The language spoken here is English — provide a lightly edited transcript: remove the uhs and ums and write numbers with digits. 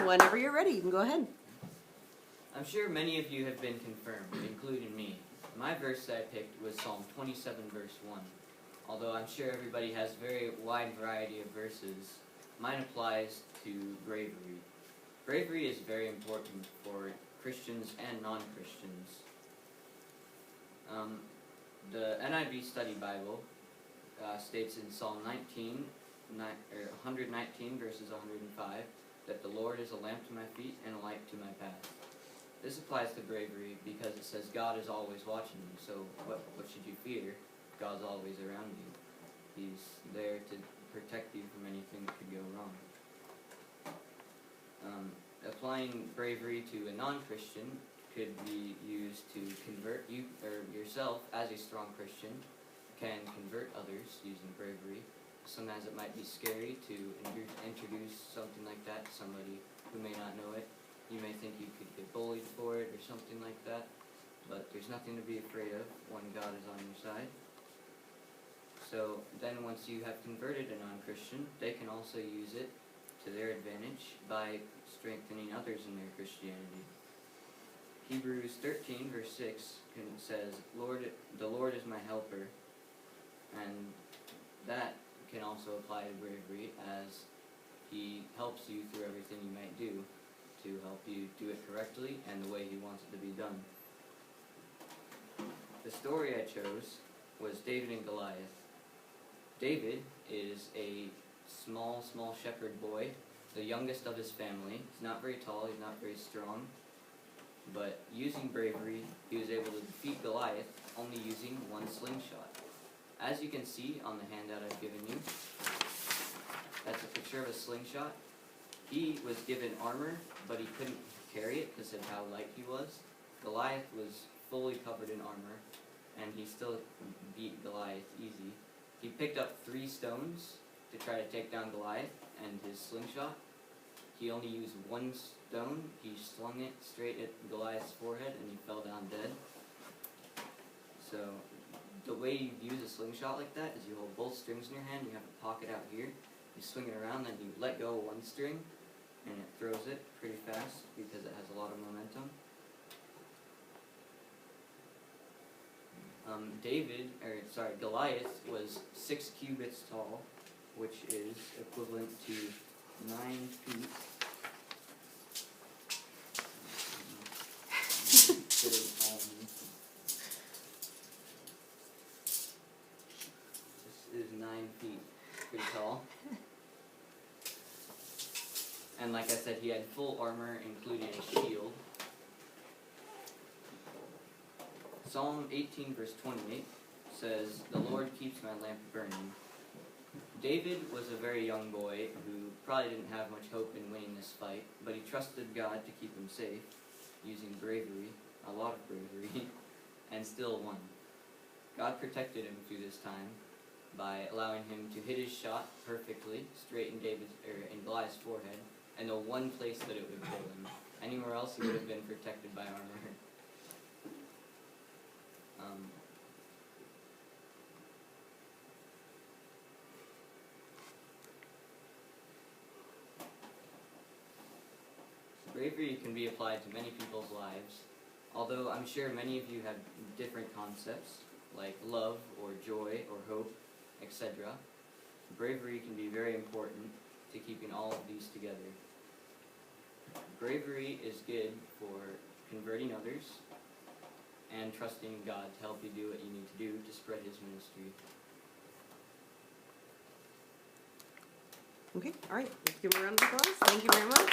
Whenever you're ready, you can go ahead. I'm sure many of you have been confirmed, including me. My verse that I picked was Psalm 27, verse 1. Although I'm sure everybody has a very wide variety of verses, mine applies to bravery. Bravery is very important for Christians and non-Christians. The NIV Study Bible states in Psalm 119, verses 105, that the Lord is a lamp to my feet and a light to my path. This applies to bravery because it says God is always watching you, so what should you fear? God's always around you. He's there to protect you from anything that could go wrong. Applying bravery to a non-Christian could be used to convert you or yourself as a strong Christian can convert others using bravery. Sometimes it might be scary to introduce something like that to somebody who may not know it. You may think you could get bullied for it or something like that, but there's nothing to be afraid of when God is on your side. So then once you have converted a non-Christian, they can also use it to their advantage by strengthening others in their Christianity. Hebrews 13, verse 6 says, the Lord is my helper, and that can also apply to bravery as He helps you through everything you might do to help you do it correctly and the way He wants it to be done. The story I chose was David and Goliath. David is a small shepherd boy, the youngest of his family. He's not very tall, he's not very strong, but using bravery, he was able to defeat Goliath only using one slingshot. As you can see on the handout I've given you, that's a picture of a slingshot. He was given armor, but he couldn't carry it because of how light he was. Goliath was fully covered in armor, and he still beat Goliath easy. He picked up 3 stones to try to take down Goliath and his slingshot. He only used 1 stone. He slung it straight at Goliath's forehead, and he fell down dead. So the way you use a slingshot like that is you hold both strings in your hand, you have a pocket out here, you swing it around, then you let go of 1 string, and it throws it pretty fast because it has a lot of momentum. Goliath was 6 cubits tall, which is equivalent to 9 feet. This is 9 feet, pretty tall. And like I said, he had full armor, including a shield. Psalm 18, verse 28 says, the Lord keeps my lamp burning. David was a very young boy who probably didn't have much hope in winning this fight, but he trusted God to keep him safe, using bravery, a lot of bravery, and still won. God protected him through this time by allowing him to hit his shot perfectly, straight in Goliath's forehead, and the one place that it would kill him. Anywhere else, he would have been protected by armor. Bravery can be applied to many people's lives, although I'm sure many of you have different concepts, like love, or joy, or hope, etc. Bravery can be very important to keeping all of these together. Bravery is good for converting others and trusting in God to help you do what you need to do to spread His ministry. Okay, all right, let's give him a round of applause. Thank you very much.